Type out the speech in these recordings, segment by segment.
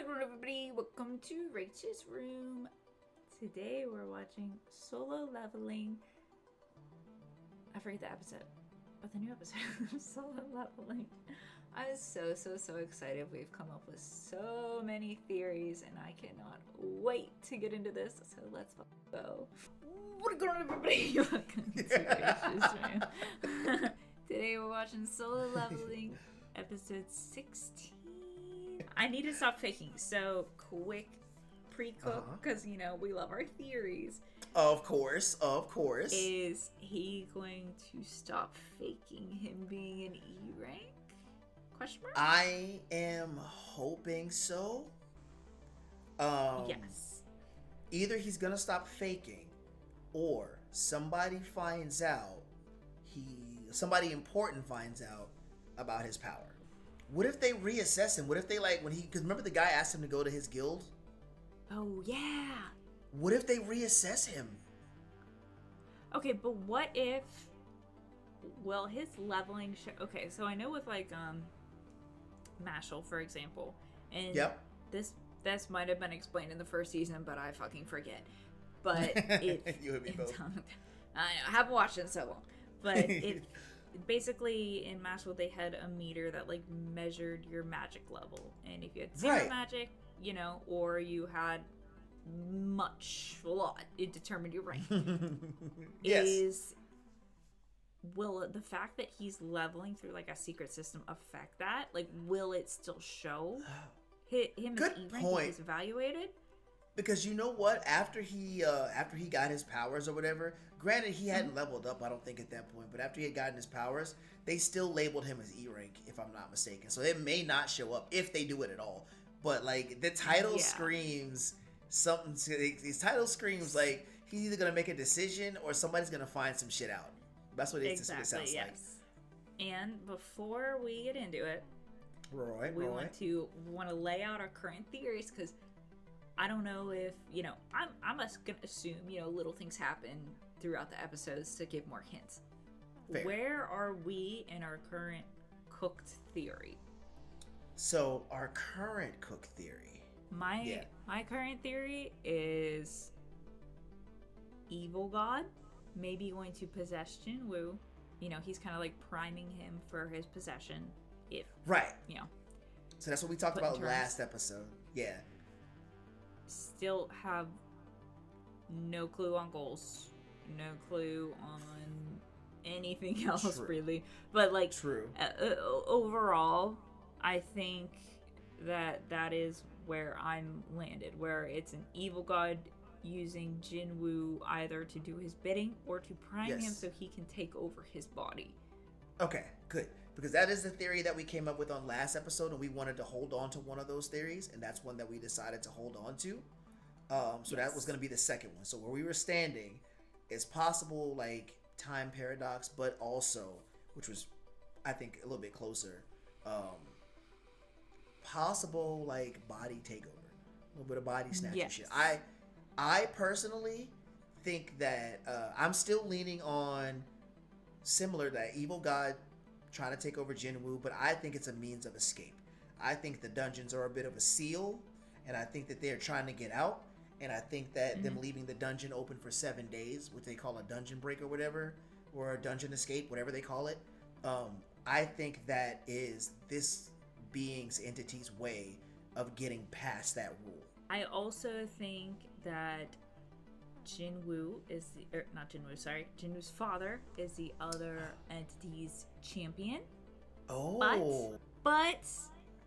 What going on, everybody? Welcome to Rachel's Room. Today we're watching Solo Leveling. I forget the episode, but the new episode of Solo Leveling. I'm so excited. We've come up with so many theories, and I cannot wait to get into this. So let's go. What going on, everybody? Welcome to Rachel's Room. Today we're watching Solo Leveling, episode 16. I need to stop faking, so quick pre-cook, because, you know, we love our theories. Of course. Is he going to stop faking him being an E rank? Question mark? I am hoping so. Yes. Either he's gonna stop faking, or somebody important finds out about his power. What if they reassess him? What if they, because remember the guy asked him to go to his guild? Oh, yeah. What if they reassess him? Okay, but what if, well, his leveling, okay, so I know with, Mashal, for example, and this might have been explained in the first season, but I fucking forget. But you and me both. I haven't watched it in so long. But it basically in Mashal they had a meter that measured your magic level, and if you had zero magic, you know, or you had a lot, it determined your rank. Yes. Will the fact that he's leveling through a secret system affect that? Will it still show him as E rank if he's evaluated? Because you know what? After he got his powers or whatever, granted he hadn't leveled up, I don't think, at that point, but after he had gotten his powers, they still labeled him as E rank, if I'm not mistaken. So it may not show up if they do it at all. But the title screams something. These title screams he's either gonna make a decision or somebody's gonna find some shit out. That's what it sounds like. And before we get into it, we want to lay out our current theories, because I don't know if, you know, I'm just gonna assume, you know, little things happen throughout the episodes to give more hints. Fair. Where are we in our current cooked theory? So our current cooked theory. My current theory is Evil God maybe going to possess Jinwoo. You know, he's kind of priming him for his possession. If you know. So that's what we talked about last episode. Yeah. Still have no clue on goals, no clue on anything else. True. Really, but true. Overall, I think that is where I'm landed, where it's an evil god using Jinwoo either to do his bidding or to prime him so he can take over his body. Okay, good. Because that is the theory that we came up with on last episode, and we wanted to hold on to one of those theories, and that's one that we decided to hold on to. So that was going to be the second one. So where we were standing is possible, time paradox, but also, which was, I think, a little bit closer, possible, body takeover. A little bit of body snatching shit. I personally think that I'm still leaning on similar to that evil god trying to take over Jinwoo, but I think it's a means of escape. I think the dungeons are a bit of a seal, and I think that they're trying to get out, and I think that them leaving the dungeon open for 7 days, which they call a dungeon break or whatever, or a dungeon escape, whatever they call it, I think that is this being's entity's way of getting past that rule. I also think that Jinwoo's father is the other entity's champion. Oh. But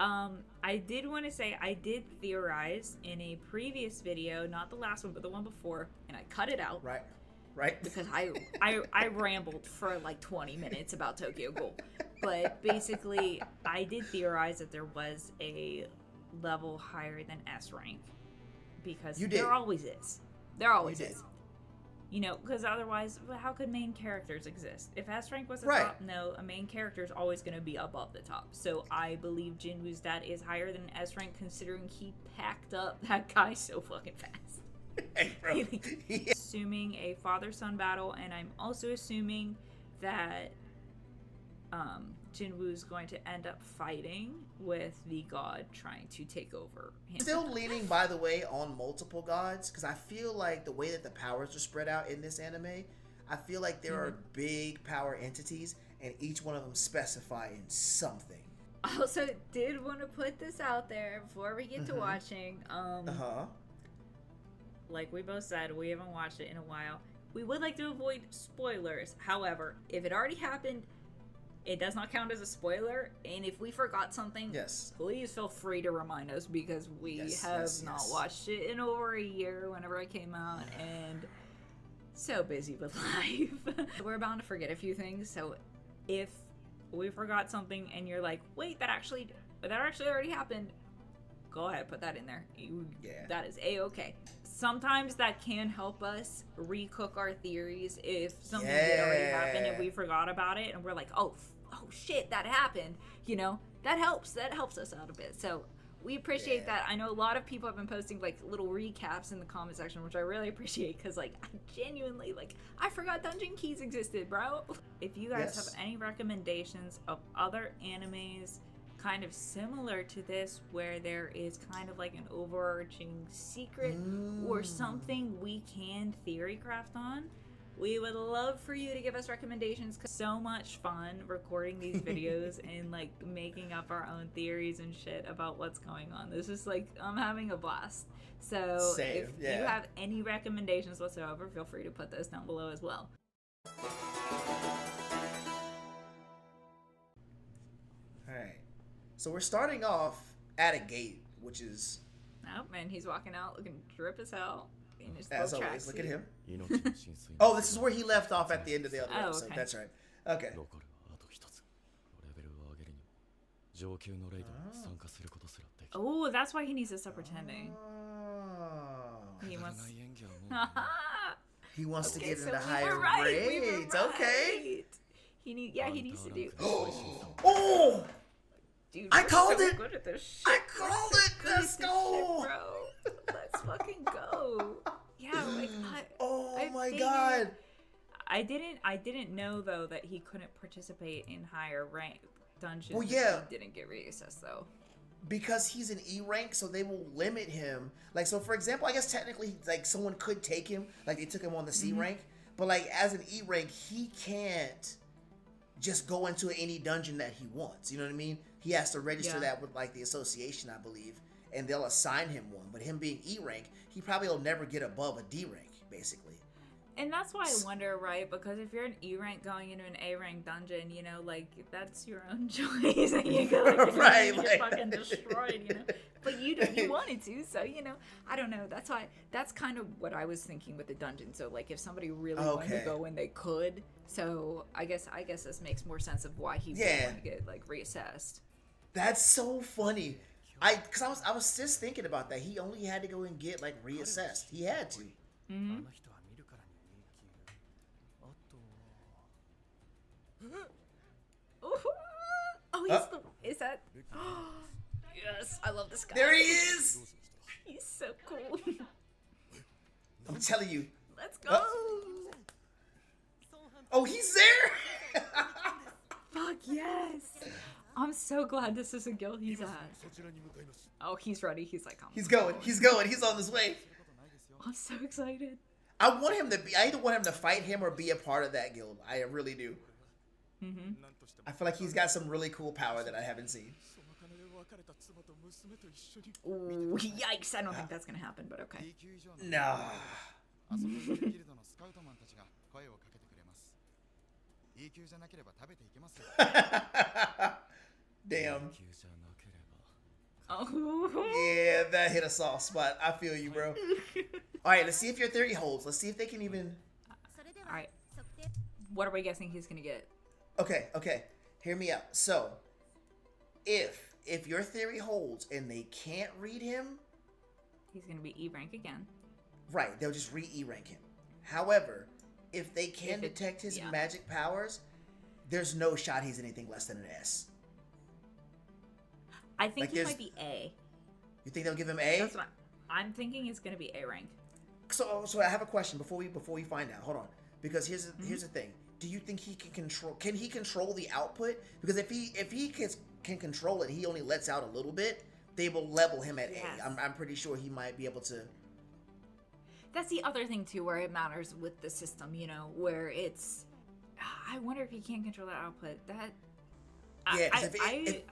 I did want to say, I did theorize in a previous video, not the last one, but the one before, and I cut it out. Right. Because I rambled for 20 minutes about Tokyo Ghoul. But basically, I did theorize that there was a level higher than S rank. Because there always is. There always is. You know, because otherwise, how could main characters exist? If S rank was the top, no, a main character is always going to be above the top. So I believe Jinwoo's dad is higher than S rank, considering he packed up that guy so fucking fast. Hey, bro. Assuming a father-son battle, and I'm also assuming that Jinwoo's going to end up fighting with the god trying to take over him. Still leaning, by the way, on multiple gods, because I feel like the way that the powers are spread out in this anime, I feel like there are big power entities, and each one of them specify in something. Also, did want to put this out there before we get to watching. Like we both said, we haven't watched it in a while. We would like to avoid spoilers. However, if it already happened, it does not count as a spoiler. And if we forgot something, please feel free to remind us, because we have not watched it in over a year whenever it came out, and so busy with life. We're bound to forget a few things. So if we forgot something and you're like, wait, that actually already happened, go ahead, put that in there. That is a-okay. Sometimes that can help us recook our theories if something did already happen and we forgot about it and we're like, oh shit, that happened. You know, that helps us out a bit. So we appreciate that. I know a lot of people have been posting like little recaps in the comment section, which I really appreciate, because like I genuinely, like, I forgot Dungeon Keys existed, bro. If you guys have any recommendations of other animes kind of similar to this, where there is kind of like an overarching secret or something we can theory craft on, we would love for you to give us recommendations. Cause so much fun recording these videos and like making up our own theories and shit about what's going on. This is like, I'm having a blast. So if you have any recommendations whatsoever, feel free to put those down below as well. Alright, so we're starting off at a gate, which is... Oh man, he's walking out looking drip as hell. As always, look at him. Oh, this is where he left off at the end of the other episode. Okay. That's right. Okay. Oh, that's why he needs to stop pretending. He wants. He wants to get into higher grades. Okay. He needs to do. Oh! Dude, I called so it. Good at this shit. I called it. Let's go, shit, bro. Let's fucking go. Yeah, like oh my god. I didn't know though that he couldn't participate in higher rank dungeons. Well, yeah. He didn't get reassessed though. Because he's an E rank, so they will limit him. Like, so for example, I guess technically, like, someone could take him, like they took him on the C rank, but like as an E rank, he can't just go into any dungeon that he wants. You know what I mean? He has to register that with like the association, I believe, and they'll assign him one. But him being E rank, he probably will never get above a D rank, basically. And that's why I wonder, right? Because if you're an E rank going into an A rank dungeon, you know, like that's your own choice, and you go like, right, like fucking destroyed, you know. But you wanted to, so you know. I don't know. That's kind of what I was thinking with the dungeon. So like, if somebody really wanted to go in, they could. So I guess this makes more sense of why he would want to get like reassessed. That's so funny. Because I was just thinking about that. He only had to go and get like reassessed. He had to. Mm-hmm. Oh, is that? Yes, I love this guy. There he is. He's so cool. I'm telling you. Let's go. Oh, he's there. Fuck yes. I'm so glad this is a guild he's at. Oh, he's ready. He's like, he's going. He's going. He's on his way. I'm so excited. I either want him to fight him or be a part of that guild. I really do. Mm-hmm. I feel like he's got some really cool power that I haven't seen. Ooh, yikes. I don't think that's going to happen, but okay. No. Damn. Oh. Yeah, that hit a soft spot. I feel you, bro. All right, let's see if your theory holds. Let's see if they can even... All right. What are we guessing he's going to get? Okay. Hear me out. So, if your theory holds and they can't read him... He's going to be E rank again. Right, they'll just re-E rank him. However, if they can detect his magic powers, there's no shot he's anything less than an S. I think he might be A. You think they'll give him A? That's what I'm thinking. It's going to be A rank. So I have a question before we find out. Hold on, because here's the thing. do you think he can control? Can he control the output? Because if he can control it, he only lets out a little bit. They will level him at Yes. A. I'm pretty sure he might be able to. That's the other thing too, where it matters with the system, where it's. I wonder if he can't control that output. That. Yeah,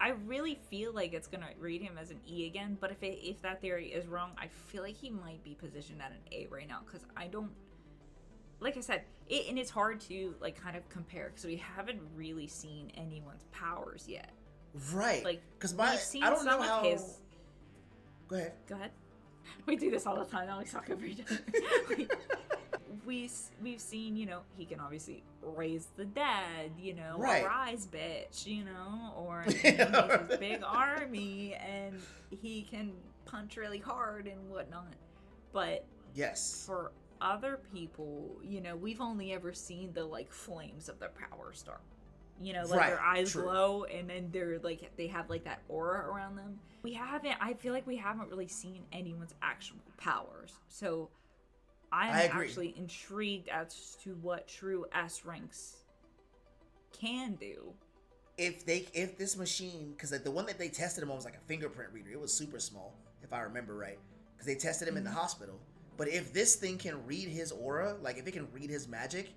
I really feel like it's gonna read him as an E again. But if that theory is wrong, I feel like he might be positioned at an A right now because I don't. Like I said, and it's hard to like kind of compare because we haven't really seen anyone's powers yet. Right. Like, because I don't know how. Go ahead. Go ahead. We do this all the time. Now we talk over each other. We've seen, he can obviously raise the dead, right. Rise bitch, or he has his big army and he can punch really hard and whatnot. But yes, for other people, we've only ever seen the like flames of their power start. Like their eyes glow and then they're like they have like that aura around them. I feel like we haven't really seen anyone's actual powers. So I'm actually intrigued as to what true S ranks can do. If this machine, because like the one that they tested him on was like a fingerprint reader. It was super small, if I remember right, because they tested him in the hospital. But if this thing can read his aura, like if it can read his magic.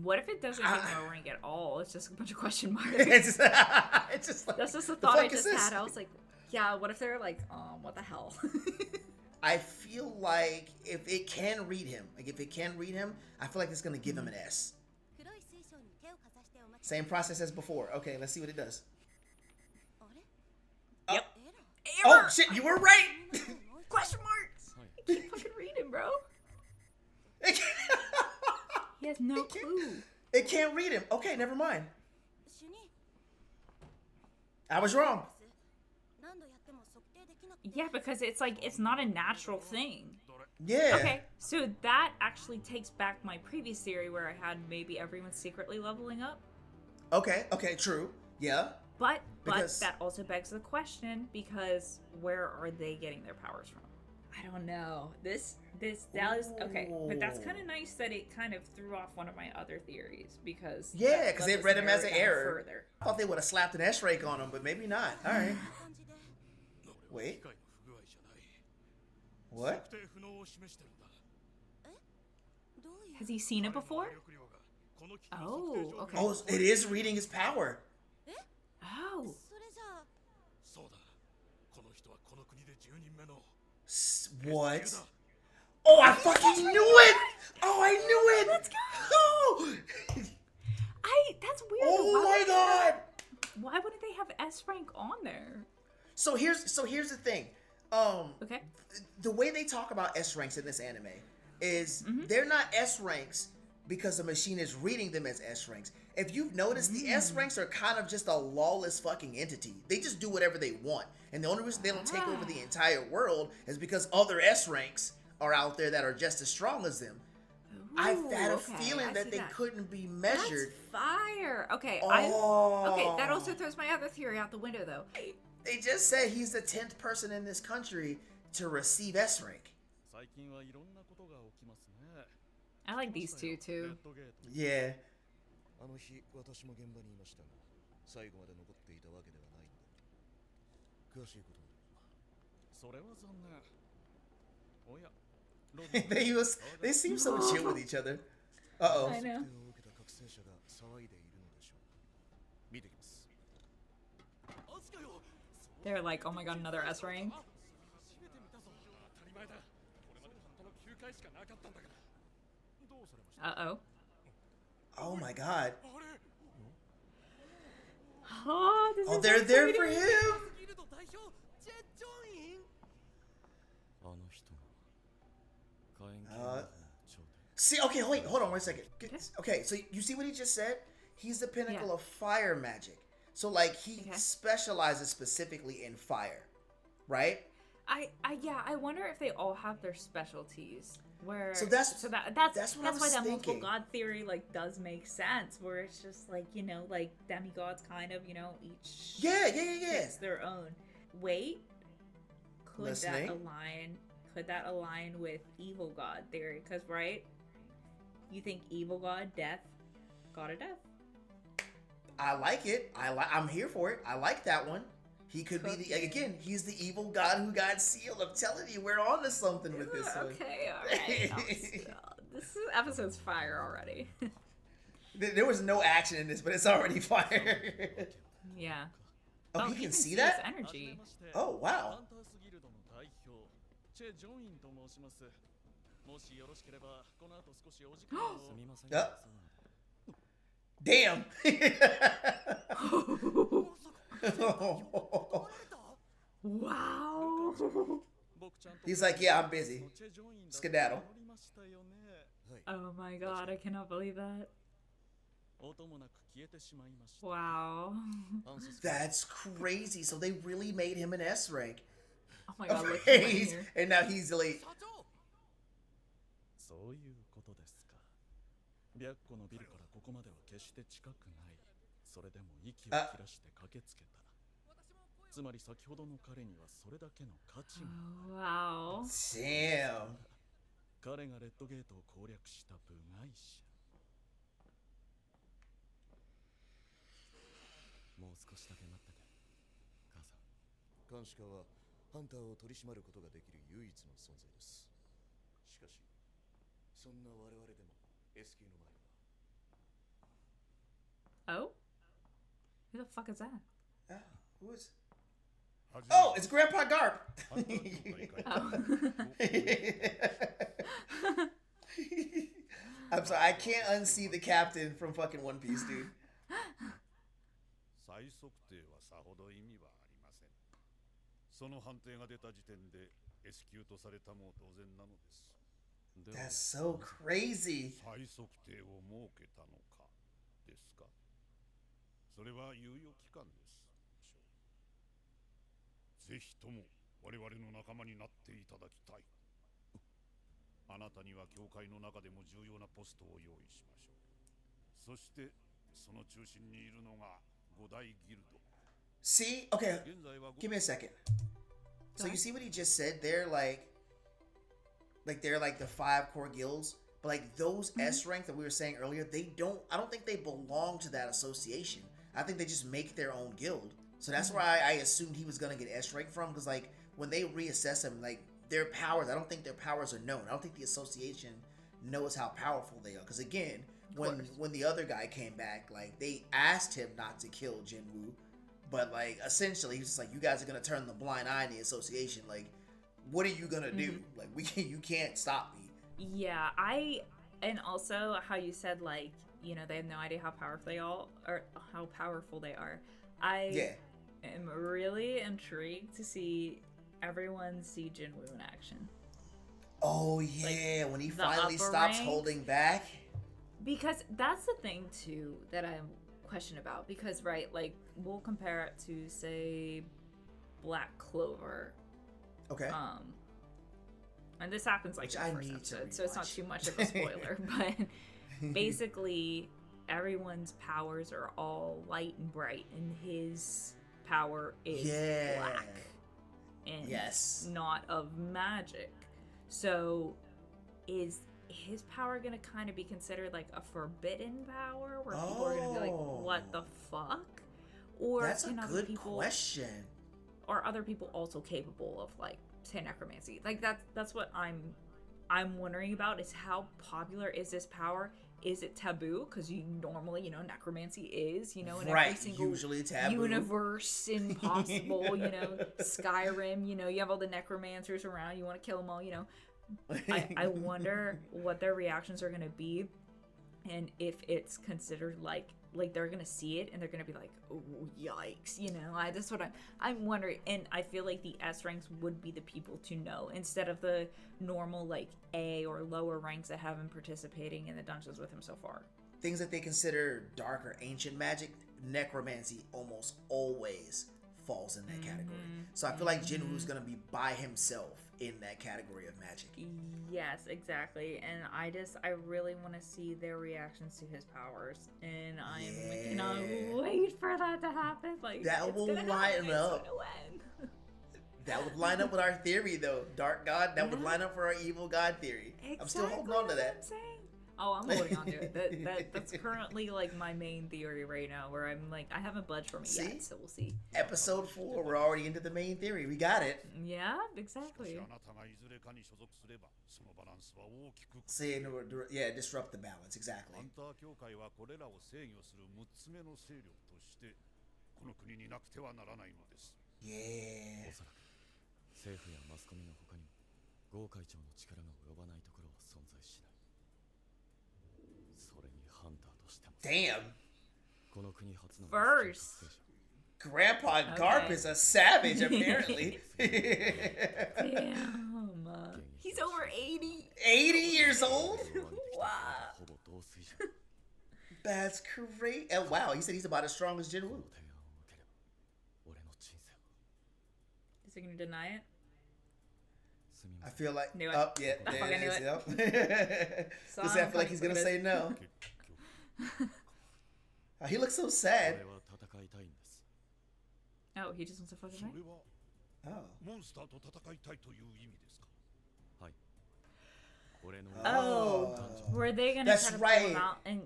What if it doesn't give him a rank at all? It's just a bunch of question marks. It's just like, that's just a thought I just had. I was like, yeah, what if they're like, what the hell? I feel like if it can read him, I feel like it's going to give him an S. Same process as before. Okay, let's see what it does. Yep. Oh, shit, you were right! Question marks! I can't fucking read him, bro. He has no clue. It can't read him. Okay, never mind. I was wrong. Yeah, because it's like, it's not a natural thing. Yeah. Okay, so that actually takes back my previous theory where I had maybe everyone secretly leveling up. Okay, true. Yeah. But that also begs the question, because where are they getting their powers from? I don't know. That is okay, but that's kind of nice that it kind of threw off one of my other theories because because they read him as an error. I thought they would have slapped an S rank on him, but maybe not. All right. Wait. What? Has he seen it before? Oh, okay. Oh, it is reading his power. Oh. What? Oh, I fucking knew it! Oh, I knew it! Let's go! Oh! That's weird. Oh my god! Why wouldn't they have S rank on there? So here's the thing. Okay. The way they talk about S ranks in this anime is they're not S ranks because the machine is reading them as S ranks. If you've noticed, the S ranks are kind of just a lawless fucking entity. They just do whatever they want. And the only reason they don't take over the entire world is because other S ranks are out there that are just as strong as them. I've had a feeling that they couldn't be measured. That's fire. Okay. Oh. Okay, that also throws my other theory out the window, though. They just said he's the 10th person in this country to receive S rank. I like these two, too. Yeah. They seem so chill with each other. Uh-oh. I know. They're like, oh my god, another S rank. Uh-oh. Oh my god. Oh, they're there for him. See, okay, wait, hold on 1 second. Okay, so you see what he just said? He's the pinnacle of fire magic. So, like, he specializes specifically in fire, right? I wonder if they all have their specialties. That's what why that multiple god theory like does make sense. Where it's just like like demigods kind of each gets their own. Wait, could that align with evil god theory? Because You think evil god, death, god of death? I like it. I'm here for it. I like that one. He could be the again. He's the evil god who got sealed. I'm telling you, we're on to something with this one. Okay, all right. This episode's fire already. There was no action in this, but it's already fire. Yeah. Oh, he can see that? His energy. Oh, wow. Damn. Wow. He's like, yeah, I'm busy. Skedaddle. Oh my god, I cannot believe that. Wow. That's crazy. So they really made him an S rank. Oh my god, look at He's, here. and now he's elite. Wow. Damn. 彼がレッドゲートを攻略した部外者。もう少しだけ待ってて、母さん。監視課はハンターを取り締まることができる唯一の存在です。しかし、そんな我々でも S 級の前には。Oh? Who the fuck is that? Who is? Oh, it's Grandpa Garp. Oh. I'm sorry, I can't unsee the captain from fucking One Piece, dude. 再測定はさほど意味はありません。その判定が出た時点で S 級とされたも当然なのです。That's so crazy. 再測定を設けたのかですか。それは猶予期間です。ぜひとも我々の仲間になっていただきたい。あなたには教会の中でも重要なポストを用意しましょう。そしてその中心にいるのが五大ギルド。See? Okay, give me a second. So you see what he just said? They're like the 5 core guilds, but like those S rank that we were saying earlier, I don't think they belong to that association. I think they just make their own guild. So that's why I assumed he was gonna get S rank from, because like when they reassess him, like their powers, I don't think their powers are known. I don't think the association knows how powerful they are. Because again, when the other guy came back, like they asked him not to kill Jinwoo, but like essentially he's just like, you guys are gonna turn the blind eye in the association. Like, what are you gonna do? Like you can't stop me. Yeah, and also how you said, like, you know, they have no idea how powerful they are. I am really intrigued to see everyone see Jinwoo in action. Oh yeah, like, when he finally stops ranks, holding back. Because that's the thing too that I'm questioned about. Because right, like we'll compare it to say Black Clover. Okay. And this happens like in the first episode, so it's not too much of a spoiler. But basically, everyone's powers are all light and bright, and his power is black and not of magic. So is his power gonna kind of be considered like a forbidden power, where people are gonna be like, what the fuck? Or that's a good question. Are other people also capable of like say necromancy? Like that's what I'm wondering about, is how popular is this power? Is it taboo? Because normally, you know, necromancy is, you know, in every single usually taboo. Universe impossible, you know, Skyrim, you know, you have all the necromancers around, you want to kill them all, you know. I wonder what their reactions are going to be, and if it's considered like they're going to see it and they're going to be like, oh, yikes, you know. That's what I'm wondering. And I feel like the S ranks would be the people to know, instead of the normal like A or lower ranks that have been participating in the dungeons with him so far. Things that they consider dark or ancient magic, necromancy almost always falls in that category. So I feel like Jinwoo's going to be by himself in that category of magic. Yes, exactly. And I really want to see their reactions to his powers, and I cannot wait for that to happen. Like, that will line up. That would line up with our theory, though. Dark God, that would line up for our evil God theory. Exactly, I'm still holding on to that. Oh, I'm holding on to it. That's currently like my main theory right now, where I'm like, I haven't budged from it yet, so we'll see. Episode 4, we're already into the main theory. We got it. Yeah, exactly. Saying, yeah, disrupt the balance, exactly. ハンター協会はこれらを制御する6つ目の勢力としてこの国になくてはならないのです。Yeah. おそらく政府やマスコミの他にも豪会長の力が及ばないところは存在しない。それにハンターとしても Damn. この国初の First. Grandpa Garp is a savage, apparently. Damn. He's over 80. 80 years old? Wow. ほぼ同水準。 That's great. And wow, he said he's about as strong as Jin Woo. 提案を受ければ俺の人生は Is he gonna deny it? すみま I せん。 feel like, Knew it. oh, yeah, I there fucking it is. knew Yep. So Listen, I feel like he's gonna say no. He looks so sad. 俺は戦いたいんです。 Oh, he just wants to fucking そ fight? れは Oh. モンスターと戦いたいという意味ですか。はい。俺の Oh, were they gonna That's try to pull him right. out and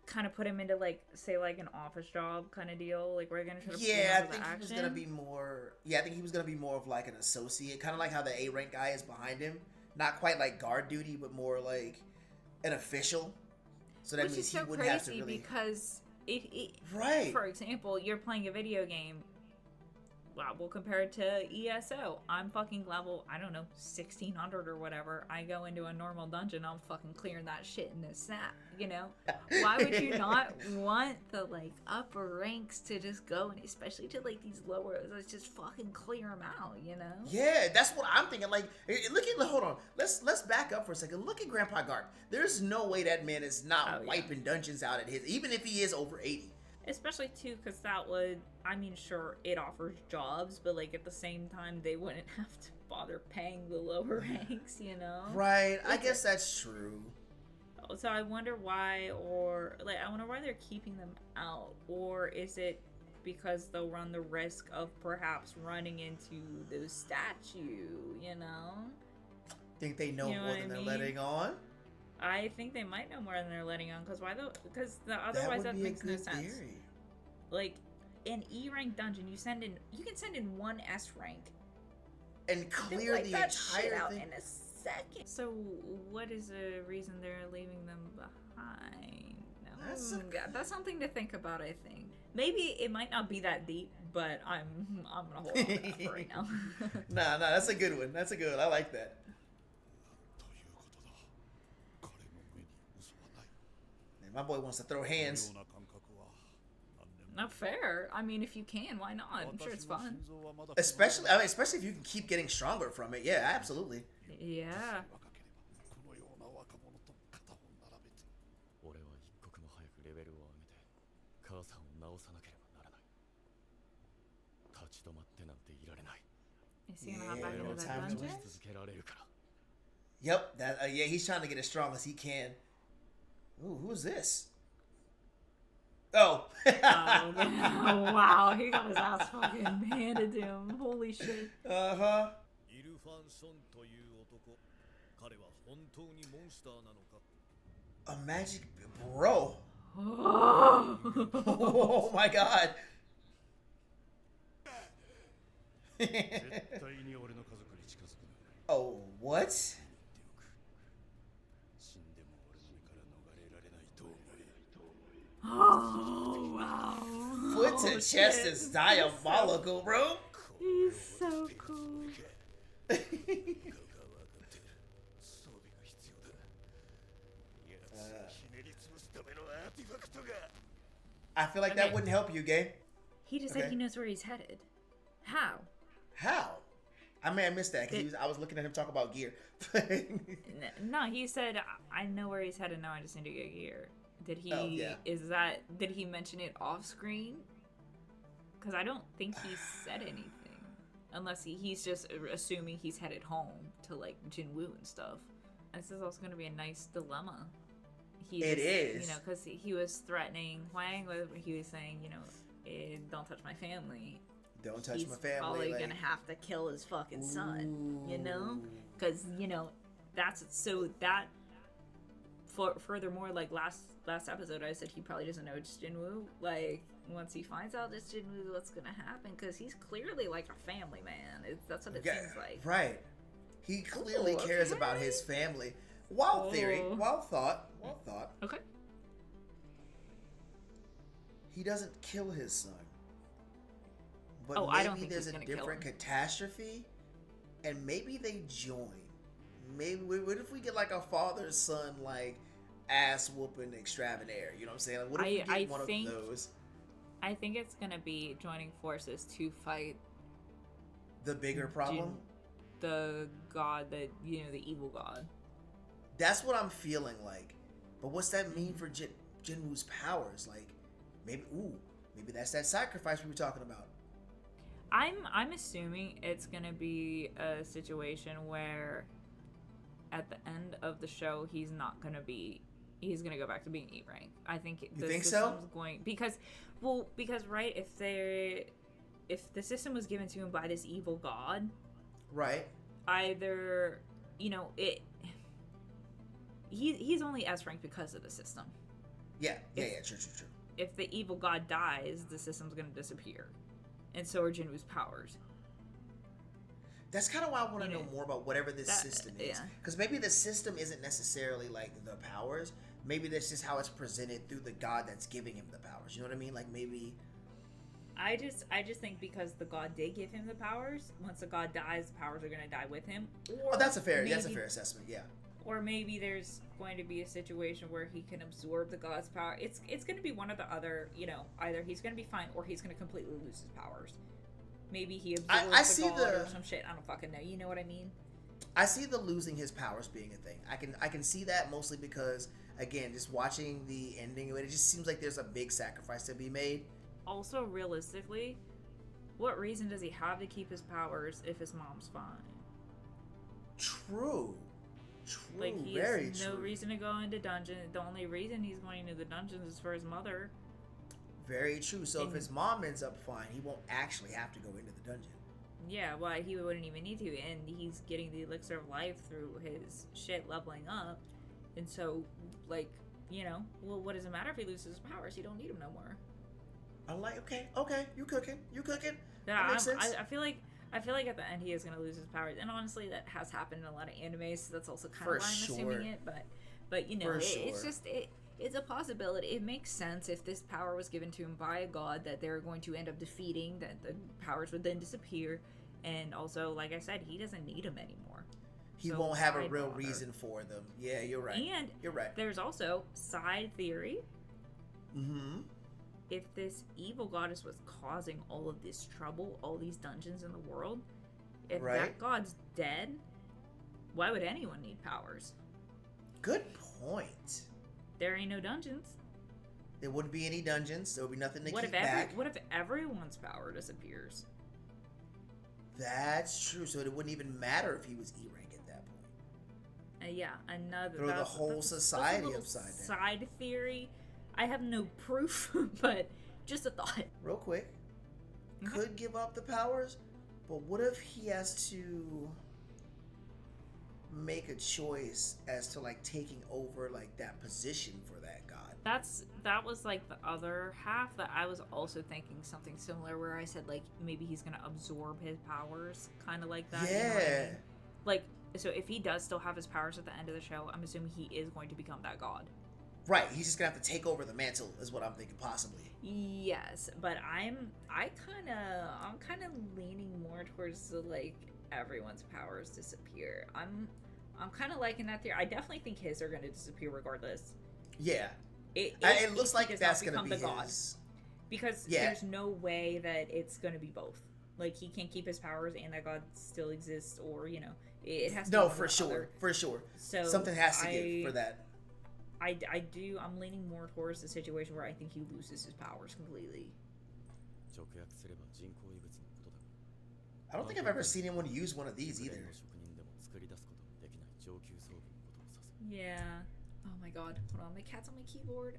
kind of put him into like, say, like an office job kind of deal? Like, we're gonna try to pull Yeah, I him out of think the he was action? gonna be more. Yeah, I think he was gonna be more of like an associate, kind of like how the A rank guy is behind him. Not quite like guard duty, but more like an official. So that Which means is he so wouldn't have to crazy really. because it, Right. for example, you're playing a video game. Wow, we'll compare it to ESO. I'm fucking level, I don't know, 1600 or whatever. I go into a normal dungeon, I'm fucking clearing that shit in a snap, you know? Why would you not want the, like, upper ranks to just go, and especially to, like, these lower, let's just fucking clear them out, you know? Yeah, that's what I'm thinking. Like, look at, hold on. Let's back up for a second. Look at Grandpa Garp. There's no way that man is not Oh, yeah. wiping dungeons out at his, even if he is over 80. Especially, too, because that would, I mean, sure, it offers jobs, but, like, at the same time, they wouldn't have to bother paying the lower ranks, you know? Right. I guess that's true. So I wonder why, or, like, I wonder why they're keeping them out, or is it because they'll run the risk of perhaps running into those statue, you know? Think they know You know more what than I they're mean? letting on? I think they might know more than they're letting on, because That otherwise would that be a makes no good sense. theory. Like, an E rank dungeon, you can send in one S rank And and clear wipe the that shit entire out thing. in a second. So what is the reason they're leaving them behind? That's something to think about, I think. Maybe it might not be that deep, but I'm gonna hold on to that for right now. Nah, that's a good one. That's a good one. I like that. ということだ。彼の目に嘘はない。 Man, my boy wants to throw この hands. ような感覚は何年も Not fair. I mean, if you can, why not? I'm sure it's 私の fun. 心臓はまだ Especially if you can keep getting stronger from it. Yeah, absolutely. Yeah. 若ければこのような若者と肩を並べて俺は一刻も早くレベルを上げて母さんを治さなければならない。立ち止まってなんていられない。 Is he gonna hop back Yeah, into it's that time to dungeon? 続けられるから。 Yep. Yeah, he's trying to get as strong as he can. Ooh, who's this? Oh. Oh, wow, he got his ass fucking handed to him. Holy shit. Uh-huh. イルファンソンという男。彼は本当にモンスターなのか。 A magic bro. Oh. Oh my god. 絶対に俺の家族に近づくな。 Oh, what? 死んでも俺の目から逃れられないと思え。 Oh, wow. Foot to Oh, chest shit. is diabolical, bro. He's so cool. 顔が分かってる。装備が必要だ。やつひねり潰すためのアーティファクトが。 I feel like that Okay. wouldn't help you, gang. He just said Okay. he knows where he's headed. How? How? I mean, I missed that because I was looking at him talk about gear. No, he said, I know where he's headed now, I just need to get gear. Did he, Oh, yeah. did he mention it off screen? Because I don't think he said anything. Unless he's just assuming he's headed home to, like, Jinwoo and stuff. This is also going to be a nice dilemma. It is. You know, because he was threatening Huang, he was saying, you know, don't touch my family. Don't touch He's my family. probably like- gonna have to kill his fucking son, you know? Because, you know, that's so that furthermore, like last episode, I said he probably doesn't know it's Jinwoo. Like, once he finds out it's Jinwoo, what's gonna happen? Because he's clearly like a family man. That's what it seems like. Right. He clearly cares about his family. Wild theory. Wild thought. Okay. He doesn't kill his son. But I don't maybe think there's he's a gonna kill different him. catastrophe, and maybe they join. Maybe what if we get like a father-son like ass whooping extraordinaire? You know what I'm saying? Like, what if we get one of those? I think it's gonna be joining forces to fight The bigger problem. The god that the evil god. That's what I'm feeling like. But what's that mean for Jinwoo's powers? Like, maybe that's that sacrifice we were talking about. I'm assuming it's gonna be a situation where at the end of the show he's gonna go back to being E rank. I think you think so? Because right, if the system was given to him by this evil god, right? Either he's only S rank because of the system. Yeah, true. If the evil god dies, the system's gonna disappear, and so are Jinwoo's powers. That's kind of why I want to know more about whatever this system is. Because maybe the system isn't necessarily like the powers. Maybe that's just how it's presented through the god that's giving him the powers. You know what I mean? Like maybe. I just think because the god did give him the powers, once the god dies, the powers are going to die with him. Or that's a fair assessment. Yeah. Or maybe there's going to be a situation where he can absorb the god's power. It's going to be one or the other. Either he's going to be fine or he's going to completely lose his powers. Maybe he absorbs the god or some shit. I don't fucking know. You know what I mean? I see the losing his powers being a thing. I can see that mostly because, again, just watching the ending of it, it just seems like there's a big sacrifice to be made. Also, realistically, what reason does he have to keep his powers if his mom's fine? True. Like, he has no reason to go into dungeon. The only reason he's going into the dungeons is for his mother. Very true. So if his mom ends up fine, he won't actually have to go into the dungeon. Yeah, well, he wouldn't even need to, and he's getting the elixir of life through his shit leveling up. And so, like, well, what does it matter if he loses his powers? He don't need them no more. I'm like, okay, you cooking. Yeah, that makes sense. I feel like at the end he is going to lose his powers, and honestly, that has happened in a lot of animes. So that's also kind of why I'm assuming it. But it's just it's a possibility. It makes sense if this power was given to him by a god that they're going to end up defeating. That the powers would then disappear, and also, like I said, he doesn't need them anymore. He won't have a real reason for them. Yeah, you're right. And you're right. There's also side theory. Mm-hmm. If this evil goddess was causing all of this trouble, all these dungeons in the world, if that god's dead, why would anyone need powers? Good point. There ain't no dungeons. There wouldn't be any dungeons. There would be nothing to keep back. What if everyone's power disappears? That's true. So it wouldn't even matter if he was E rank at that point. Yeah, another. Throw the whole society upside down. Side theory. I have no proof, but just a thought. Real quick. Could give up the powers, but what if he has to make a choice as to like taking over like that position for that god? That was like the other half that I was also thinking something similar, where I said like maybe he's gonna absorb his powers, kind of like that. Yeah. You know what I mean? Like, so if he does still have his powers at the end of the show, I'm assuming he is going to become that god. Right, he's just gonna have to take over the mantle, is what I'm thinking, possibly. Yes, but I'm kind of leaning more towards the, like, everyone's powers disappear. I'm kind of liking that theory. I definitely think his are going to disappear regardless. Yeah, it looks like that's gonna be his. God. Because there's no way that it's going to be both. Like, he can't keep his powers and that god still exists, or it has to. No, for sure. So something has to give for that. I'm leaning more towards the situation where I think he loses his powers completely. I don't think I've ever seen anyone use one of these either. Yeah. Oh my god. Hold on, my cat's on my keyboard.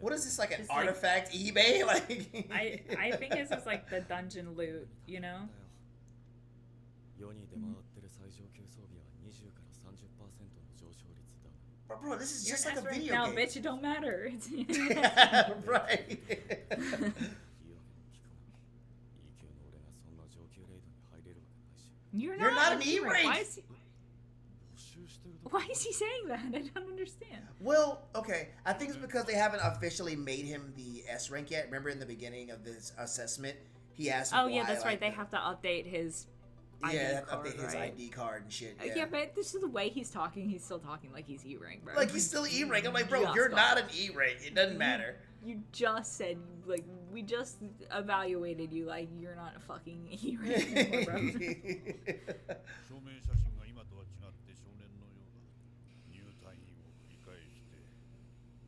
What is this, like an Just like- artifact eBay? Like I think this is like the dungeon loot, you know? 世に出回ってる最上級装備は20から30%の上昇率だが bro, this is You're just an like a S rank video now, game. bitch. It don't matter. It's right. 言い訳も聞くな E 級の俺がそんな上級レイドに入れるわけないし You're You're not an E rank. E-rank.募集してる Why is he saying that? I don't understand. Well, okay. I think it's because they haven't officially made him the S rank yet. Remember in the beginning of this assessment, he asked. Oh yeah, why, that's like, right. They have to update his ID they have to card, update his right? ID card and shit. Yeah, but this is the way he's talking. He's still talking like he's E rank, bro. Like he's still E rank. I'm like, bro, Just you're got- not an E rank. It doesn't matter. You just said like we just evaluated you like you're not a fucking E rank anymore, bro. 証明写真が今とは違って少年のようだ。入退院を繰り返して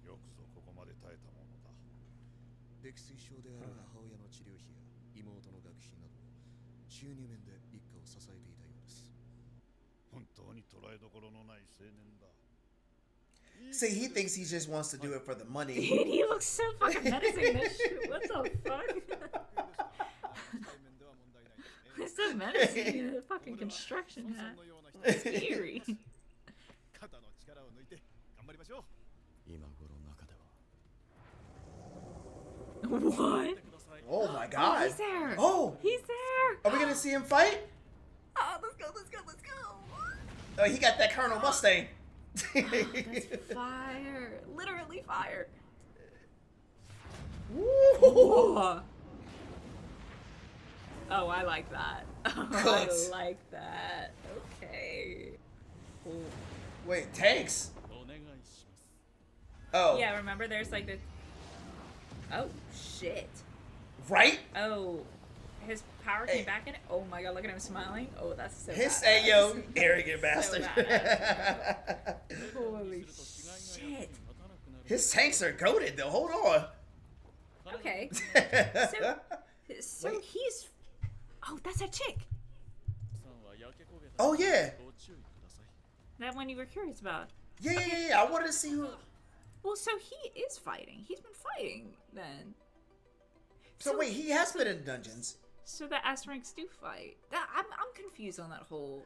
よくぞここまで耐えたものだ。溺水症である母親の治療費や妹の学費など収入面で一家を支えていたようです。本当に捉えどころのない青年だ。 See, he thinks he just wants to do it for the money. Dude, he looks so fucking menacing. This shit. What the fuck? It's so menacing. The fucking construction hat. Scary. 肩の力を抜いて頑張りましょう。今頃中では What? Oh my Oh, god. he's there. Oh, He's there. are we gonna see him fight? Oh, let's go, let's go, let's go. Oh, he got that Colonel Mustang. That's fire. Literally fire. Woo. Whoa. Oh, I like that. Oh, I Good. like that. Okay. Cool. Wait, tanks? お願いします Oh, Yeah, remember there's like the... Oh, shit. right? Oh, his power came Hey. back in it? Oh my god, look at him smiling. Oh, that's so His badass. hey yo, arrogant So bastard. badass. Holy shit. His tanks are goated though. Hold on. Okay. So Wait. he's... Oh, that's a chick. さんは焼け焦げた Oh yeah, ご注意ください That one you were curious about. yeah. I wanted to see who. Well, so he is fighting. He's been fighting then. So wait, he has been in dungeons. So the S ranks do fight. I'm confused on that whole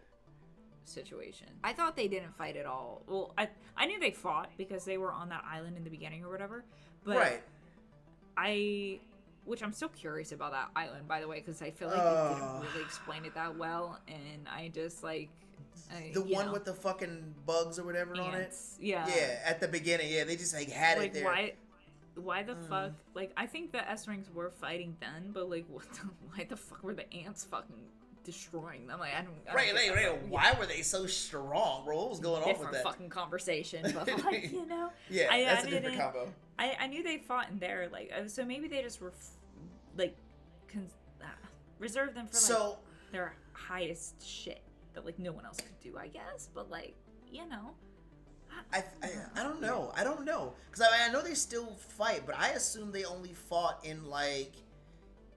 situation. I thought they didn't fight at all. Well, I knew they fought because they were on that island in the beginning or whatever. But Right. which I'm still curious about that island, by the way, because I feel like they didn't really explain it that well, and I just like The one with the fucking bugs or whatever on it. ants. Yeah. Yeah, at the beginning. Yeah, they just like had Like it there. why the fuck? Like I think the S ranks were fighting then, but like why the fuck were the ants fucking destroying them? Like I don't Right. get that. Why were they so strong, bro? What was going on with Different that? fucking conversation, but like you know. Yeah, I that's a different didn't- combo. I knew they fought in there, like so maybe they just were reserved them for like So their highest shit that like no one else could do, I guess. But like you know, I don't know. I don't know because I know they still fight, but I assume they only fought in like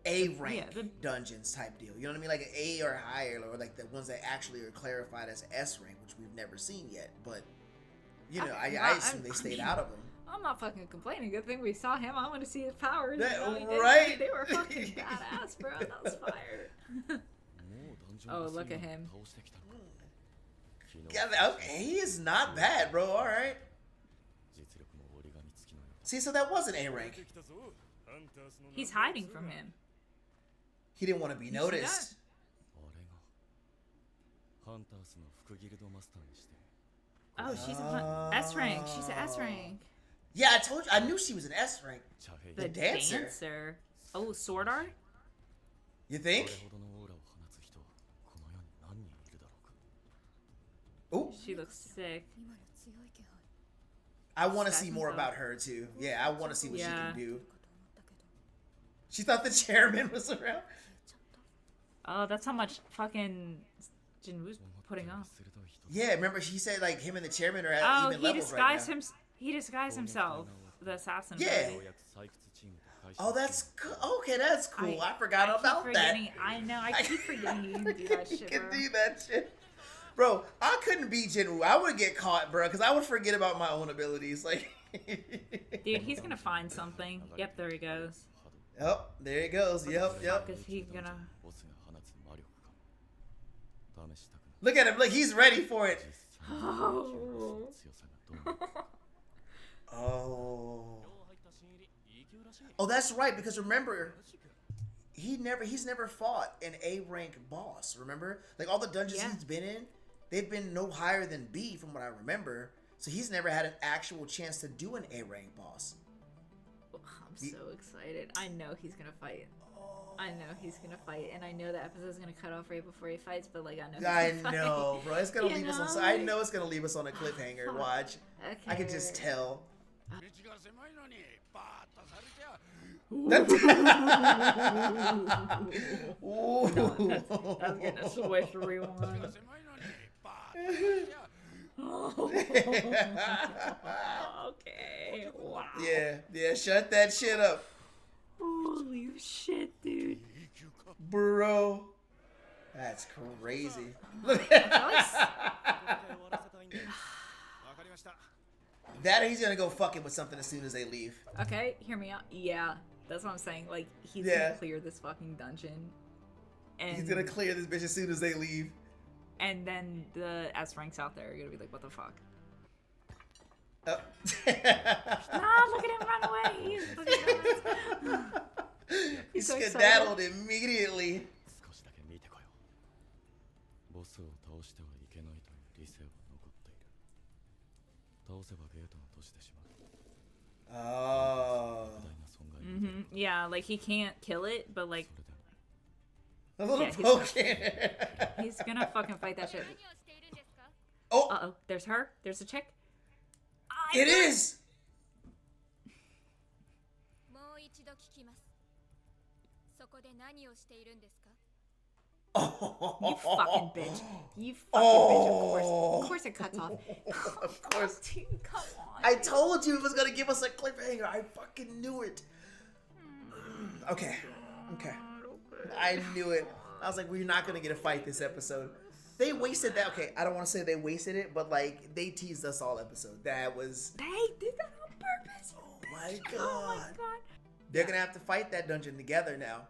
A rank dungeons type deal. You know what I mean? Like an A or higher, or like the ones that actually are clarified as S rank, which we've never seen yet. But you know, Okay, I well, assume they stayed out of them. I'm not fucking complaining. Good thing we saw him. I want to see his powers. That- You know, he did- right? They were fucking badass, bro. That was fire. もうダンジョン Oh, が look at him. 倒してきたのか昨日 Yeah, okay, he is not bad, bro. All right. 実力も折り紙付きのよ See, so that wasn't A rank. できたぞ。ハンタースの He's hiding from him. He didn't want to be You see noticed. あれがハンタースの副ギルドマスターにして Oh, she's a S rank. She's an S rank. Yeah, I told you. I knew she was an S rank. 茶兵 The dancer. dancer. Oh, sword art. You それ think? ほどのオーラを放つ人はこの世に何人いるだろうか Oh, She looks sick. 今の強い気配 I want to That's see more what's about up. her too. Yeah, I want to see what she Yeah. can do. かと思ったけど She thought the chairman was around. 消えちゃった Oh, that's how much fucking Jinwoo's 思った putting より on. 鋭い人 Yeah, remember she said like him and the chairman are at Oh, even he levels right disguised now. him. He disguised himself. The assassin. Yeah. ようやく採掘チームと会社 Oh, that's okay. That's cool. I, I forgot keep about that. forgetting. I know. I keep forgetting you can do that you shit, can bro. do that shit. Bro, I couldn't beat Jinwoo. I would get caught, bro, because I would forget about my own abilities. Like, Dude, he's gonna find something. Yep, there he goes. oh, there he goes. Yep, yep. Is he gonna? ボスが放つ魔力かも試したくな Look at him. Look, he's ready for it. 実際に強さがどうなるか Oh. Oh, that's right. Because remember, he's never fought an A rank boss. Remember, like all the dungeons he's been in, they've been no higher than B from what I remember. So he's never had an actual chance to do an A rank boss. I'm so excited. I know he's gonna fight. I know he's gonna fight, and I know the episode's gonna cut off right before he fights. But like, I know, bro. It's gonna leave us on. I know it's gonna leave us on a cliffhanger. Watch. Okay. I can just tell. 道が狭いのにバーッとされちゃ Ooh. I'm gonna switch rewind. 道が狭いのにバーッとされちゃ Okay. Wow. Yeah. Shut that shit up, Holy shit, dude. bro. That's crazy. Look. わかりました That or he's gonna go fucking with something as soon as they leave. Okay, hear me out. Yeah, that's what I'm saying. Like, he's Yeah. gonna clear this fucking dungeon, and He's gonna clear this bitch as soon as they leave. and then the S ranks out there are gonna be like, "What the fuck?" Oh. Ah, look at him run away! He's fucking He so skedaddled immediately. 少しだけ見てこようボスを倒してはいけないという理性は残っている倒せばゲートが閉じてしまう Oh. 巨大な損害が出る Yeah, like he can't kill it, but like それでも A little Yeah, poke. he's gonna fucking fight that shit. 何をしているんですか Oh, Uh oh, there's her. There's a chick. it is. もう一度聞きますそこで何をしているんですか You fucking bitch. You fucking bitch. Of course it cuts off. Of course. Dude, come on. I told you it was gonna give us a cliffhanger. I fucking knew it. Okay. I knew it. I was like, we're not gonna get a fight this episode. They wasted that. Okay, I don't want to say they wasted it, but like they teased us all episode. That was. They did that on purpose. Oh my god. Oh my god. They're gonna have to fight that dungeon together now,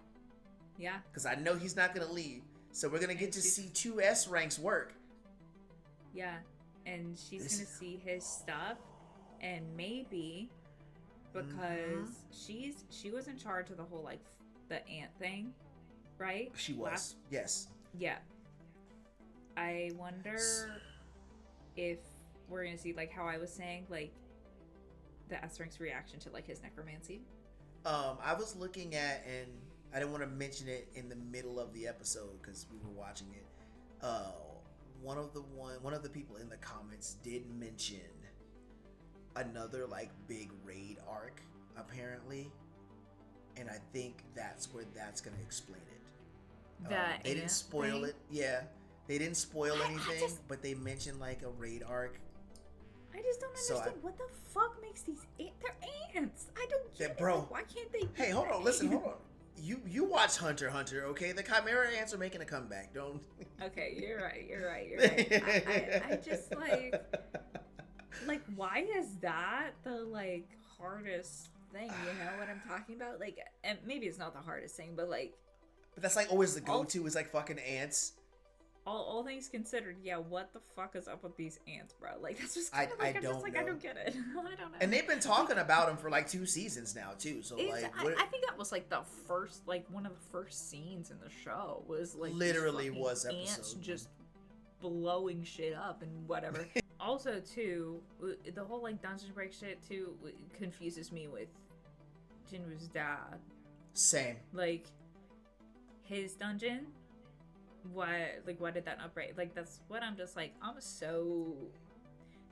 Yeah. because I know he's not gonna leave. So we're gonna get to see two S ranks work. Yeah. And she's This- gonna see his stuff, and maybe because she was in charge of the whole like the ant thing, right? She was. Yes. Yeah. I wonder if we're gonna see like how I was saying like the S rank's reaction to like his necromancy. I was looking at, and I didn't want to mention it in the middle of the episode because we were watching it. One of the people in the comments did mention another like big raid arc apparently, and I think that's where that's gonna explain it. That they didn't ant spoil thing? it. Yeah, they didn't spoil I anything, just- but they mentioned like a raid arc. I just don't So understand what the fuck makes these they're ants. I don't get bro. it. Like, why can't they? Hey, hold on, listen, hold on. You watch Hunter x Hunter, okay? The Chimera ants are making a comeback. Don't. Okay, you're right. I just like why is that the like hardest thing? You know what I'm talking about? Like, and maybe it's not the hardest thing, but like But that's like always the go-to is like fucking ants. all things considered, yeah. What the fuck is up with these ants, bro? Like that's just I kind of like I'm don't just like know. I don't get it. I don't know. And they've been talking about them for like 2 seasons now too. So It's- like, what, I think that was like the first, like one of the first scenes in the show was like these Literally fucking was ants episode. just blowing shit up and whatever. Also, too, the whole like dungeon break shit too confuses me with Jinwoo's dad. same. Like his dungeon, why did that not break? Like that's what I'm just like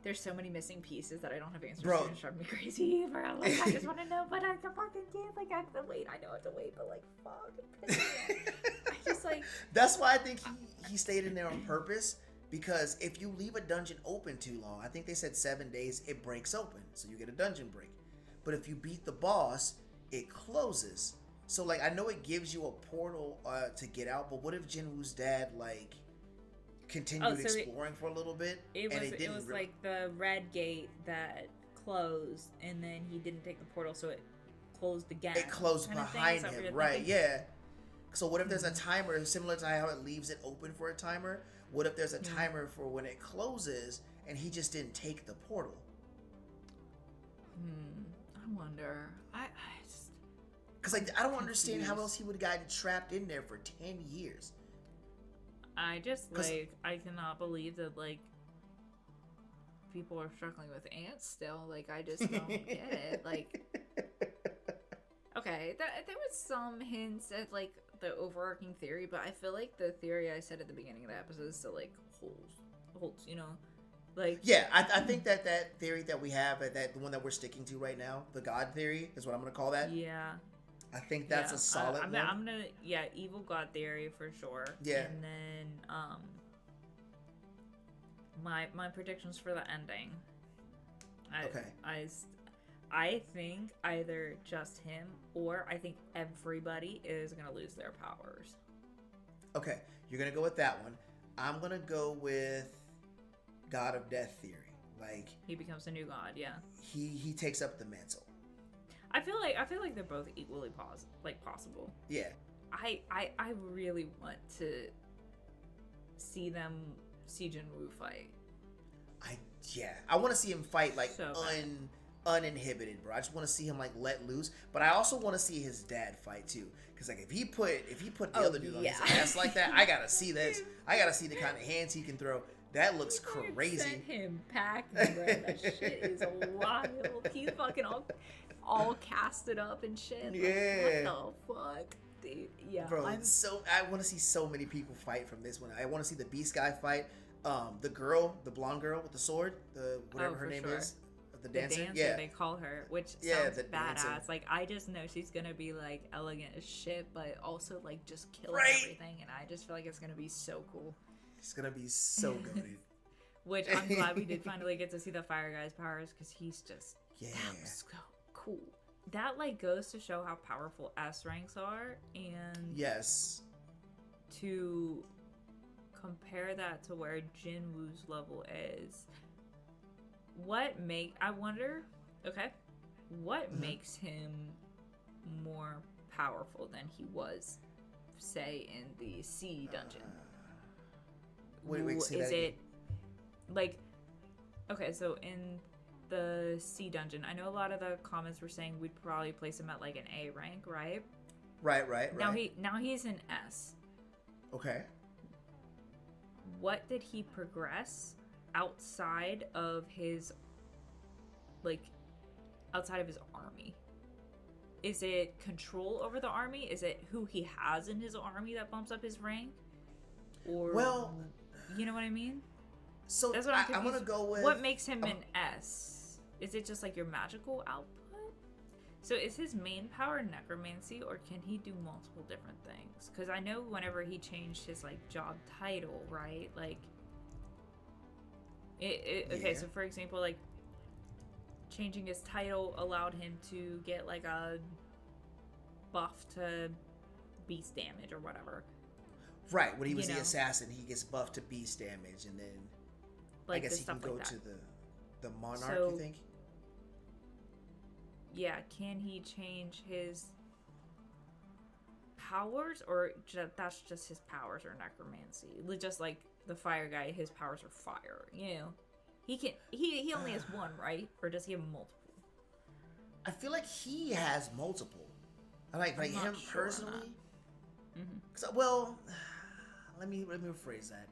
there's so many missing pieces that I don't have answers Bro. to, and it's driving me crazy, bro. Like I just want to know, but I can fucking can't. Like I have to wait. I know I have to wait, but like fuck, it pisses me off. I just like That's why I think he stayed in there on purpose. Because if you leave a dungeon open too long, I think they said 7 days, it breaks open. So you get a dungeon break. But if you beat the boss, it closes. So like I know it gives you a portal to get out, but what if Jinwoo's dad like continued exploring for a little bit. It was like the red gate that closed, and then he didn't take the portal, so it closed again. It closed behind him, right? Thinking? Yeah. So what if there's a timer similar to how it leaves it open for a timer? What if there's a timer for when it closes and he just didn't take the portal? I wonder. I just... Because I don't understand how else he would have gotten trapped in there for 10 years. I cannot believe that, like, people are struggling with ants still. Like, I just don't get it. Like, okay, there was some hints at, like, the overarching theory, but I feel like the theory I said at the beginning of the episode still, like, holds, you know? Like, yeah, I think that theory that we have, that the one that we're sticking to right now, the God theory, is what I'm going to call that. Yeah. I think that's a solid one. I'm going to, evil God theory for sure. Yeah. And then, my predictions for the ending. I think either just him or I think everybody is going to lose their powers. Okay, you're going to go with that one. I'm going to go with God of Death theory. Like, he becomes a new god, yeah. He takes up the mantle. I feel like they're both equally possible. Yeah. I really want to see Jinwoo fight. I want to see him fight like so uninhibited, bro. I just want to see him like let loose, but I also want to see his dad fight too. Cause like if he put the other dude on his ass like that, I gotta see this. I gotta see the kind of hands he can throw. That looks crazy. Sent him packing, bro. That shit is wild. He's fucking all casted up and shit. Yeah. Like, what the fuck, dude? Yeah, bro. I want to see so many people fight from this one. I want to see the Beast guy fight. The blonde girl with the sword, whatever her name is, the dancer. Yeah, they call her, which sounds badass. Dancer. Like, I just know she's gonna be like elegant as shit, but also like just killing everything, and I just feel like it's gonna be so cool. It's gonna be so good. Which I'm glad we did finally get to see the fire guy's powers, because he's just that was so cool. That like goes to show how powerful S ranks are, and yes, to compare that to where Jinwoo's level is. What makes makes him more powerful than he was, say, in the sea dungeon? Wait, say is that it like, okay, so in the sea dungeon, I know a lot of the comments were saying we'd probably place him at like an A rank, right? Right. Now he's an S. Okay. What did he progress outside of his army? Is it control over the army? Is it who he has in his army that bumps up his rank? Or, well, you know what I mean? So that's what I'm gonna go with. What makes him an S? Is it just like your magical output? So is his main power necromancy, or can he do multiple different things? Because I know whenever he changed his like job title, right? Like, okay, so for example, like changing his title allowed him to get like a buff to beast damage or whatever. Right, when he was the assassin, he gets buffed to beast damage, and then like I guess he can go to the monarch. You think? Yeah, can he change his powers, or that's just his powers or necromancy? Just like the fire guy, his powers are fire. You know, he only has one, right? Or does he have multiple? I feel like he has multiple. Like him personally. Mm-hmm. Well, let me rephrase that.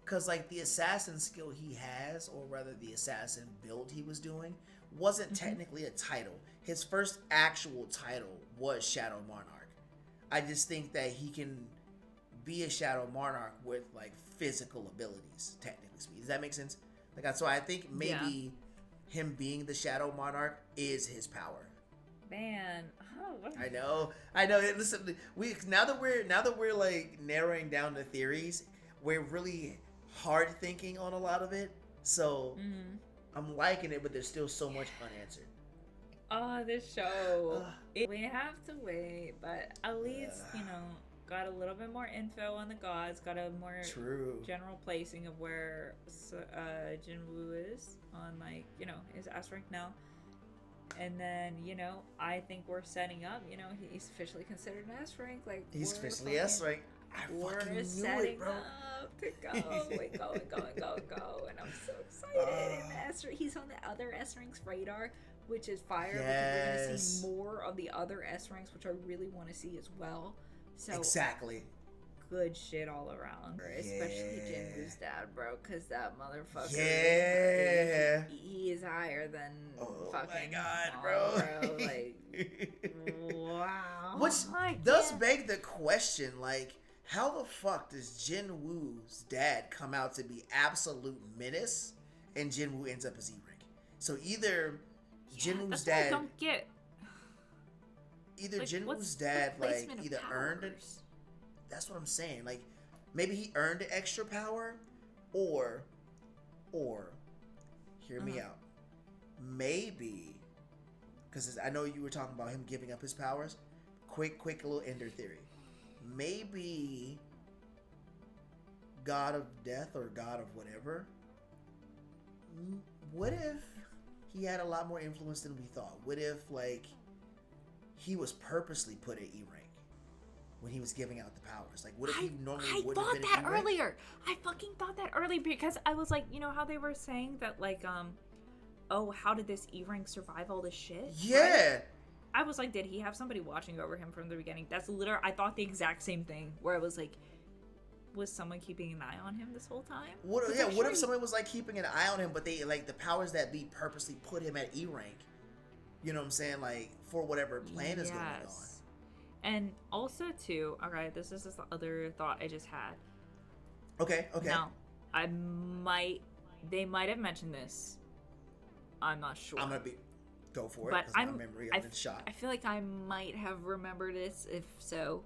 Because like the assassin skill he has, or rather the assassin build he was doing, wasn't technically a title. His first actual title was Shadow Monarch. I just think that he can be a Shadow Monarch with like physical abilities, technically speaking. Does that make sense? Like, so I think maybe him being the Shadow Monarch is his power. Man, I know. Listen, now that we're like narrowing down the theories, we're really hard thinking on a lot of it. So I'm liking it, but there's still so much unanswered. Oh, this show. We have to wait, but at least, got a little bit more info on the gods, got a more general placing of where Jinwoo is on, like, you know, his S rank now. And then, you know, I think we're setting up, you know, he's officially considered an S rank. Like, he's officially S rank. We're setting up to go and go and go and go and go. And I'm so excited. And he's on the other S ranks radar, which is fire, because we're going to see more of the other S ranks, which I really want to see as well. So exactly. Good shit all around. Especially Jinwoo's dad, bro, because that motherfucker, he is higher than fucking my God, bro. Like, wow. Which does beg the question, like, how the fuck does Jinwoo's dad come out to be absolute menace and Jinwoo ends up as E-rank? So either Jinwoo's dad... I don't get. Either like, Jinwoo's dad, like, either earned it... That's what I'm saying. Like, maybe he earned the extra power, or, hear me out. Maybe, because I know you were talking about him giving up his powers. Quick little ender theory. Maybe God of Death or God of whatever. What if he had a lot more influence than we thought? What if, like, he was purposely put at E-rank when he was giving out the powers? Like, what if he normally would have been? I thought that earlier. I fucking thought that earlier, because I was like, you know how they were saying that, like, oh, how did this E-rank survive all this shit? Yeah. Right? I was like, did he have somebody watching over him from the beginning? That's literally, I thought the exact same thing, where I was like, was someone keeping an eye on him this whole time? What if someone was, like, keeping an eye on him, but they, like, the powers that be purposely put him at E-rank? You know what I'm saying? Like, for whatever plan is going on. And also, too, okay, this is just the other thought I just had. Okay. Now, they might have mentioned this. I'm not sure. I'm gonna go for it, because my memory of the shot. I feel like I might have remembered this. If so,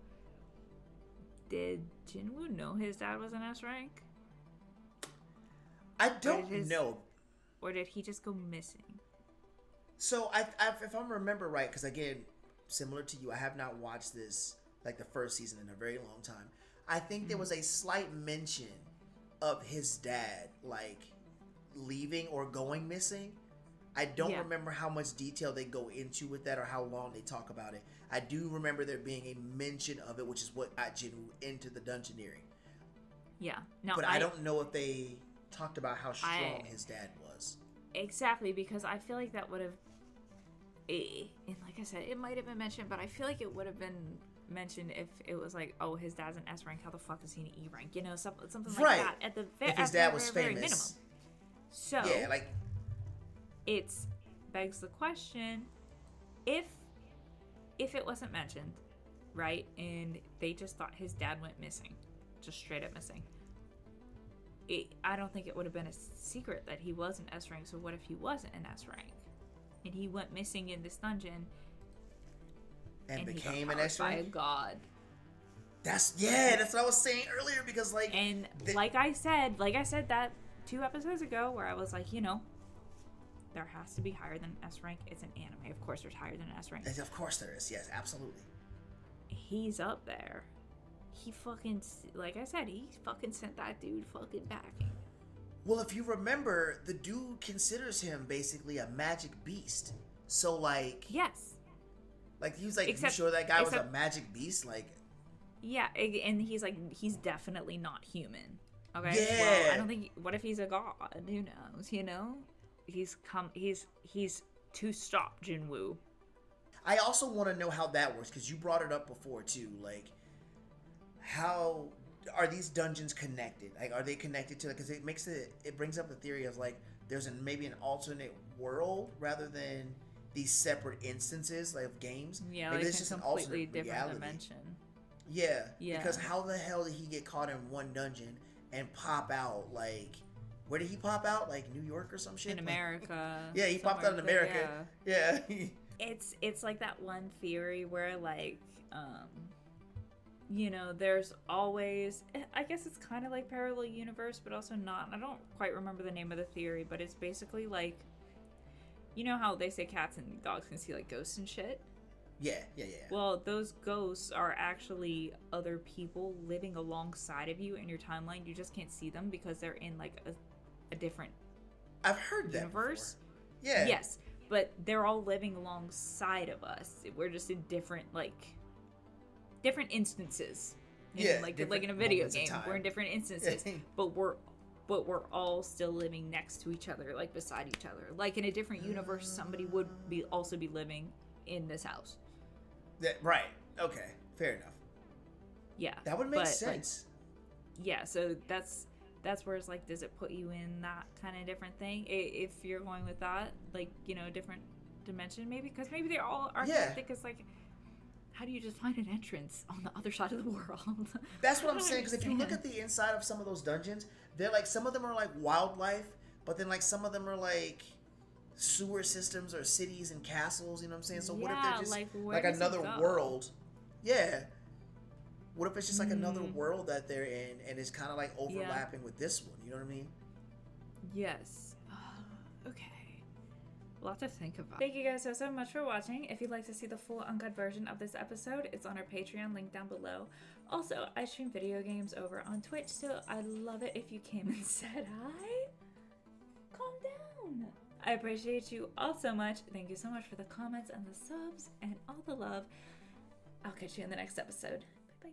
did Jinwoo know his dad was an S rank? I don't know. Or did he just go missing? So, if I remember right, because again, similar to you, I have not watched this, like, the first season in a very long time. I think there was a slight mention of his dad, like, leaving or going missing. I don't remember how much detail they go into with that or how long they talk about it. I do remember there being a mention of it, which is what got Jinwoo into the dungeoneering. Yeah. Now, but I don't know if they talked about how strong his dad was. Exactly, because I feel like that would have... And like I said, it might have been mentioned, but I feel like it would have been mentioned if it was like, oh, his dad's an S rank, how the fuck is he an E rank? You know, something like that. At the if his dad was very famous. Minimum. So yeah, like, it begs the question, if it wasn't mentioned, right, and they just thought his dad went missing, just straight up missing, I don't think it would have been a secret that he was an S rank. So what if he wasn't an S rank and he went missing in this dungeon and became he got an S rank by a god? That's what I was saying earlier, because, like, and like I said that 2 episodes ago, where I was like, you know, there has to be higher than S rank. It's an anime, of course there's higher than S rank. Of course there is. Yes, absolutely. He's up there. He fucking, like I said, he fucking sent that dude fucking packing. Well, if you remember, the dude considers him basically a magic beast. So, like, yes, like, he was like, you sure that guy was a magic beast? Like, yeah, and he's like, he's definitely not human. Okay. Yeah. Well, I don't think. What if he's a god? Who knows? You know, he's to stop Jinwoo. I also want to know how that works, because you brought it up before too. Like, how are these dungeons connected? Like, are they connected to? Because it brings up the theory of, like, there's maybe an alternate world rather than these separate instances, like, of games. Yeah, maybe like it's just an completely alternate different reality. dimension. Yeah. Yeah. Because how the hell did he get caught in one dungeon and pop out? Like, where did he pop out? Like, New York or some shit? In America. Yeah, he popped out in America. Yeah. It's like that one theory where, like, you know, there's always, I guess it's kind of like parallel universe, but also not. I don't quite remember the name of the theory, but it's basically like, you know how they say cats and dogs can see, like, ghosts and shit? Yeah. Well, those ghosts are actually other people living alongside of you in your timeline. You just can't see them because they're in like a different I've heard that universe. before. Yeah. Yes, but they're all living alongside of us. We're just in different instances. Like in a video game, we're in different instances, but we're all still living next to each other, like beside each other. Like in a different universe, somebody would also be living in this house. Right. Okay. Fair enough. Yeah. That would make sense. Like, yeah. So that's where it's like, does it put you in that kind of different thing? If you're going with that, like, different dimension, maybe, because maybe they all are connected. Because like, how do you just find an entrance on the other side of the world? That's what I'm saying. Because if you look at the inside of some of those dungeons, they're like, some of them are like wildlife, but then like some of them are like sewer systems or cities and castles. You know what I'm saying? So what if they're just like another world? Yeah. What if it's just like another world that they're in, and it's kind of like overlapping with this one? You know what I mean? Yes. Okay. A lot to think about. Thank you guys so much for watching. If you'd like to see the full uncut version of this episode, it's on our Patreon, link down below. Also, I stream video games over on Twitch, so I'd love it if you came and said hi. Calm down. I appreciate you all so much. Thank you so much for the comments and the subs and all the love. I'll catch you in the next episode. Bye.